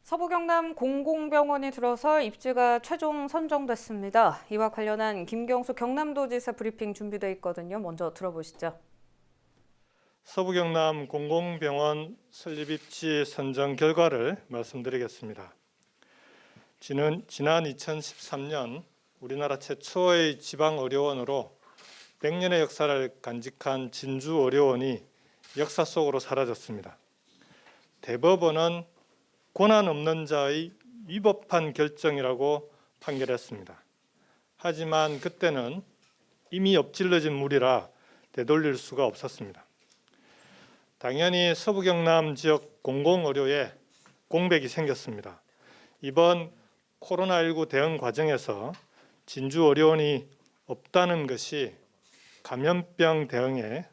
서부경남 공공병원이 들어설 입지가 최종 선정됐습니다. 이와 관련한 김경수 경남도지사 브리핑 준비되어 있거든요. 먼저 들어보시죠. 서부경남 공공병원 설립 입지 선정 결과를 말씀드리겠습니다. 지난 2013년 우리나라 최초의 지방의료원으로 100년의 역사를 간직한 진주의료원이 역사 속으로 사라졌습니다. 대법원은 권한 없는 자의 위법한 결정이라고 판결했습니다. 하지만 그때는 이미 엎질러진 물이라 되돌릴 수가 없었습니다. 당연히 서부경남 지역 공공의료에 공백이 생겼습니다. 이번 코로나19 대응 과정에서 진주의료원이 없다는 것이 감염병 대응에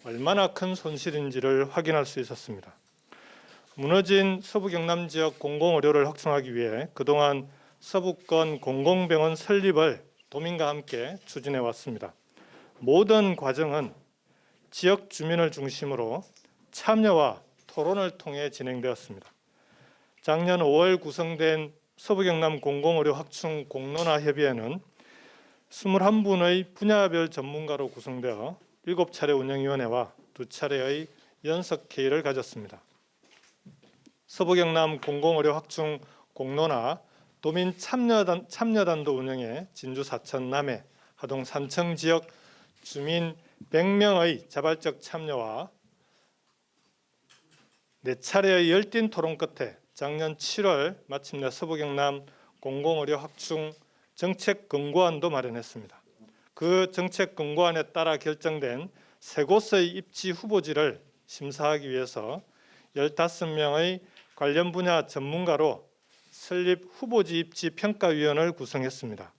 얼마나 큰 손실인지를 확인할 수 있었습니다. 무너진 서부경남 지역 공공의료를 확충하기 위해 그동안 서부권 공공병원 설립을 도민과 함께 추진해 왔습니다. 모든 과정은 지역 주민을 중심으로 참여와 토론을 통해 진행되었습니다. 작년 5월 구성된 서부경남 공공의료 확충 공론화 협의회는 21분의 분야별 전문가로 구성되어 7차례 운영위원회와 2차례의 연석회의를 가졌습니다. 서부경남 공공의료 확충 공론화 도민 참여단도 운영해 진주 사천 남해 하동 산청 지역 주민 100명의 자발적 참여와 4차례의 열띤 토론 끝에 작년 7월 마침내 서부경남 공공의료 확충 정책 권고안도 마련했습니다. 그 정책 권고안에 따라 결정된 세 곳의 입지 후보지를 심사하기 위해서 15명의 관련 분야 전문가로 설립 후보지 입지 평가위원을 구성했습니다.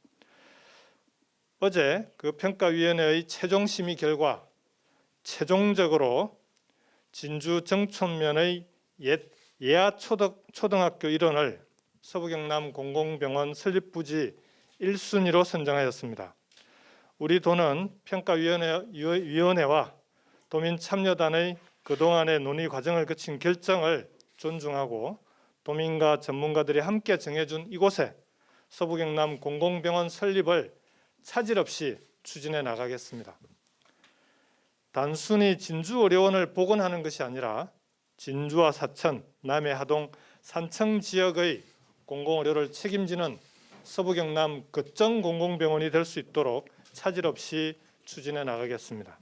어제 그 평가위원회의 최종 심의 결과 최종적으로 진주 정촌면의 옛 예아초등학교 일원을 서부경남 공공병원 설립부지 1순위로 선정하였습니다. 우리 도는 평가위원회와 도민 참여단의 그동안의 논의 과정을 거친 결정을 존중하고 도민과 전문가들이 함께 정해준 이곳에 서부경남 공공병원 설립을 차질 없이 추진해 나가겠습니다. 단순히 진주의료원을 복원하는 것이 아니라 진주와 사천, 남해, 하동, 산청 지역의 공공의료를 책임지는 서부경남 거점 공공병원이 될 수 있도록 차질 없이 추진해 나가겠습니다.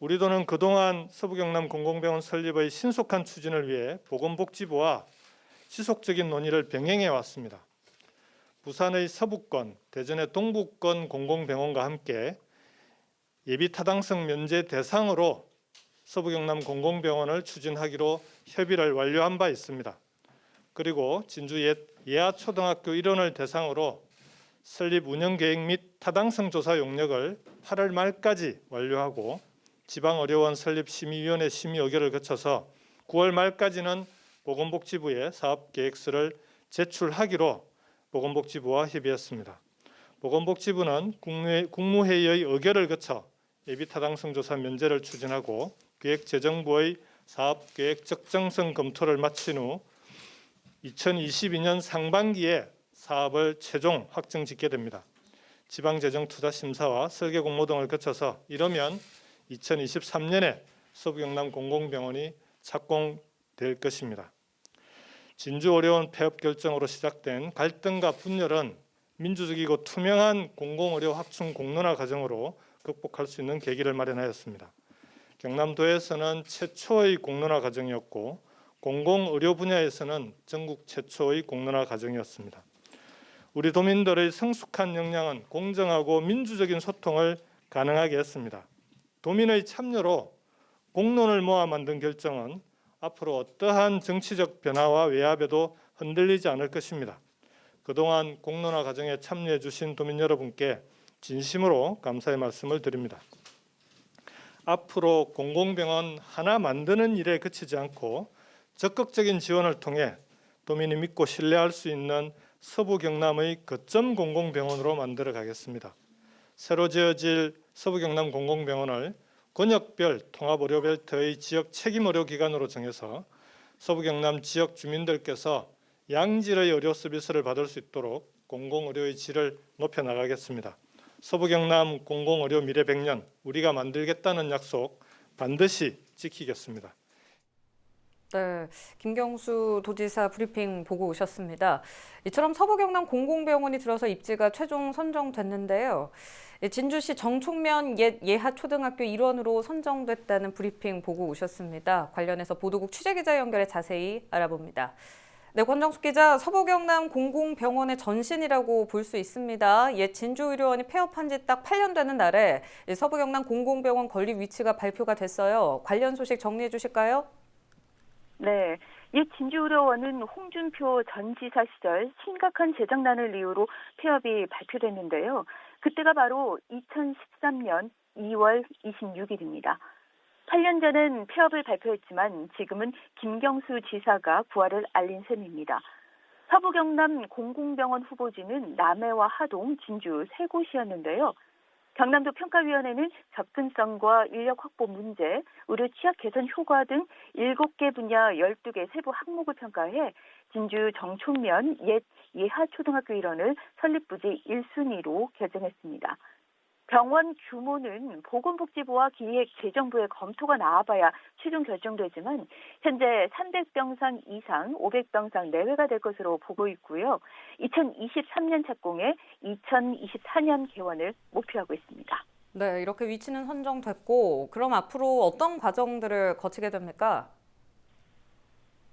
우리 도는 그동안 서부경남 공공병원 설립의 신속한 추진을 위해 보건복지부와 지속적인 논의를 병행해 왔습니다. 부산의 서부권, 대전의 동부권 공공병원과 함께 예비 타당성 면제 대상으로 서부경남 공공병원을 추진하기로 협의를 완료한 바 있습니다. 그리고 진주 예아초등학교 일원을 대상으로 설립 운영계획 및 타당성 조사 용역을 8월 말까지 완료하고 지방의료원 설립 심의위원회 심의 의결을 거쳐서 9월 말까지는 보건복지부에 사업계획서를 제출하기로 보건복지부와 협의했습니다. 보건복지부는 국무회의의 의결을 거쳐 예비타당성 조사 면제를 추진하고 기획재정부의 사업계획 적정성 검토를 마친 후 2022년 상반기에 사업을 최종 확정 짓게 됩니다. 지방재정투자심사와 설계공모 등을 거쳐서 이러면 2023년에 서부경남 공공병원이 착공될 것입니다. 진주의료원 폐업 결정으로 시작된 갈등과 분열은 민주적이고 투명한 공공의료 확충 공론화 과정으로 극복할 수 있는 계기를 마련하였습니다. 경남도에서는 최초의 공론화 과정이었고 공공의료 분야에서는 전국 최초의 공론화 과정이었습니다. 우리 도민들의 성숙한 역량은 공정하고 민주적인 소통을 가능하게 했습니다. 도민의 참여로 공론을 모아 만든 결정은 앞으로 어떠한 정치적 변화와 외압에도 흔들리지 않을 것입니다. 그동안 공론화 과정에 참여해 주신 도민 여러분께 진심으로 감사의 말씀을 드립니다. 앞으로 공공병원 하나 만드는 일에 그치지 않고 적극적인 지원을 통해 도민이 믿고 신뢰할 수 있는 서부경남의 거점 공공병원으로 만들어 가겠습니다. 새로 지어질 서부경남 공공병원을 권역별 통합의료벨트의 지역 책임의료기관으로 정해서 서부 경남 지역 주민들께서 양질의 의료 서비스를 받을 수 있도록 공공의료의 질을 높여 나가겠습니다. 서부 경남 공공의료 미래 100년 우리가 만들겠다는 약속 반드시 지키겠습니다. 네, 김경수 도지사 브리핑 보고 오셨습니다. 이처럼 서부 경남 공공병원이 들어서 입지가 최종 선정됐는데요. 진주시 정촉면 옛 예하초등학교 일원으로 선정됐다는 브리핑 보고 오셨습니다. 관련해서 보도국 취재기자 연결해 자세히 알아봅니다. 네, 권정숙 기자, 서부 경남 공공병원의 전신이라고 볼 수 있습니다. 옛 진주의료원이 폐업한 지 딱 8년 되는 날에 서부 경남 공공병원 건립 위치가 발표가 됐어요. 관련 소식 정리해 주실까요? 네, 옛 진주의료원은 홍준표 전 지사 시절 심각한 재정난을 이유로 폐업이 발표됐는데요. 그때가 바로 2013년 2월 26일입니다. 8년 전엔 폐업을 발표했지만 지금은 김경수 지사가 부활을 알린 셈입니다. 서부 경남 공공병원 후보지는 남해와 하동, 진주 세 곳이었는데요. 경남도 평가위원회는 접근성과 인력 확보 문제, 의료 취약 개선 효과 등 7개 분야 12개 세부 항목을 평가해 진주 정촉면 옛 예하초등학교 일원을 설립부지 1순위로 결정했습니다. 병원 규모는 보건복지부와 기획재정부의 검토가 나와봐야 최종 결정되지만 현재 300병상 이상, 500병상 내외가 될 것으로 보고 있고요. 2023년 착공에 2024년 개원을 목표하고 있습니다. 네, 이렇게 위치는 선정됐고, 그럼 앞으로 어떤 과정들을 거치게 됩니까?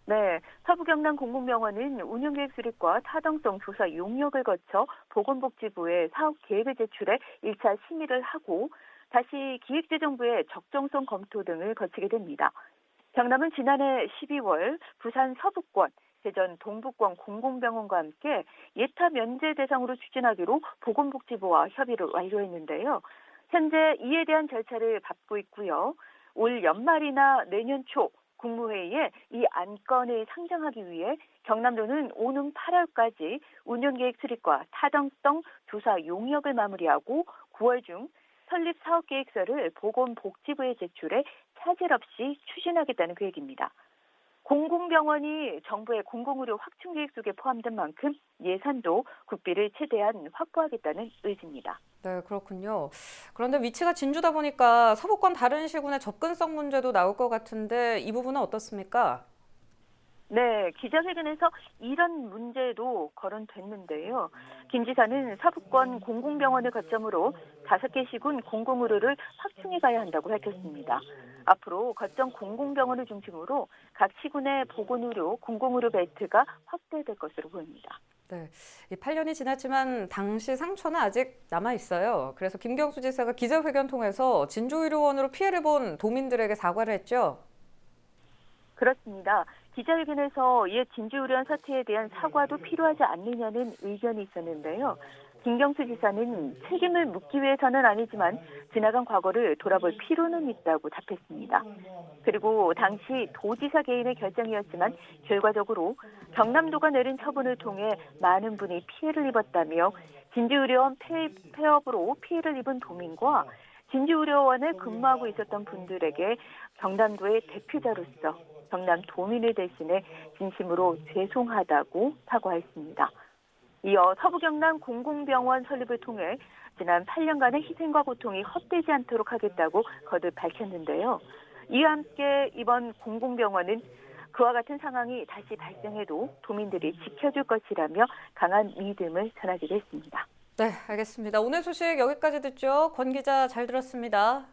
네, 서부 경남 공공병원은 운영계획 수립과 타당성 조사 용역을 거쳐 보건복지부에 사업 계획을 제출해 1차 심의를 하고 다시 기획재정부의 적정성 검토 등을 거치게 됩니다. 경남은 지난해 12월 부산 서부권, 대전 동북권 공공병원과 함께 예타 면제 대상으로 추진하기로 보건복지부와 협의를 완료했는데요. 현재 이에 대한 절차를 밟고 있고요. 올 연말이나 내년 초 국무회의에 이 안건을 상정하기 위해 경남도는 오는 8월까지 운영계획 수립과 타당성 조사 용역을 마무리하고 9월 중 설립 사업계획서를 보건복지부에 제출해 차질 없이 추진하겠다는 계획입니다. 공공병원이 정부의 공공의료 확충 계획 속에 포함된 만큼 예산도 국비를 최대한 확보하겠다는 의지입니다. 네, 그렇군요. 그런데 위치가 진주다 보니까 서부권 다른 시군의 접근성 문제도 나올 것 같은데 이 부분은 어떻습니까? 네, 기자회견에서 이런 문제도 거론됐는데요. 김 지사는 서부권 공공병원을 거점으로 5개 시군 공공의료를 확충해 가야 한다고 밝혔습니다. 앞으로 거점 공공병원을 중심으로 각 시군의 보건의료, 공공의료 벨트가 확대될 것으로 보입니다. 네, 이 8년이 지났지만 당시 상처는 아직 남아 있어요. 그래서 김경수 지사가 기자회견 통해서 진주의료원으로 피해를 본 도민들에게 사과를 했죠. 그렇습니다. 기자회견에서 옛 진주의료원 사태에 대한 사과도 필요하지 않느냐는 의견이 있었는데요. 김경수 지사는 책임을 묻기 위해서는 아니지만 지나간 과거를 돌아볼 필요는 있다고 답했습니다. 그리고 당시 도지사 개인의 결정이었지만 결과적으로 경남도가 내린 처분을 통해 많은 분이 피해를 입었다며 진주의료원 폐업으로 피해를 입은 도민과 진주의료원에 근무하고 있었던 분들에게 경남도의 대표자로서 경남 도민을 대신해 진심으로 죄송하다고 사과했습니다. 이어 서부 경남 공공병원 설립을 통해 지난 8년간의 희생과 고통이 헛되지 않도록 하겠다고 거듭 밝혔는데요. 이와 함께 이번 공공병원은 그와 같은 상황이 다시 발생해도 도민들이 지켜줄 것이라며 강한 믿음을 전하기도 했습니다. 네, 알겠습니다. 오늘 소식 여기까지 듣죠. 권 기자 잘 들었습니다.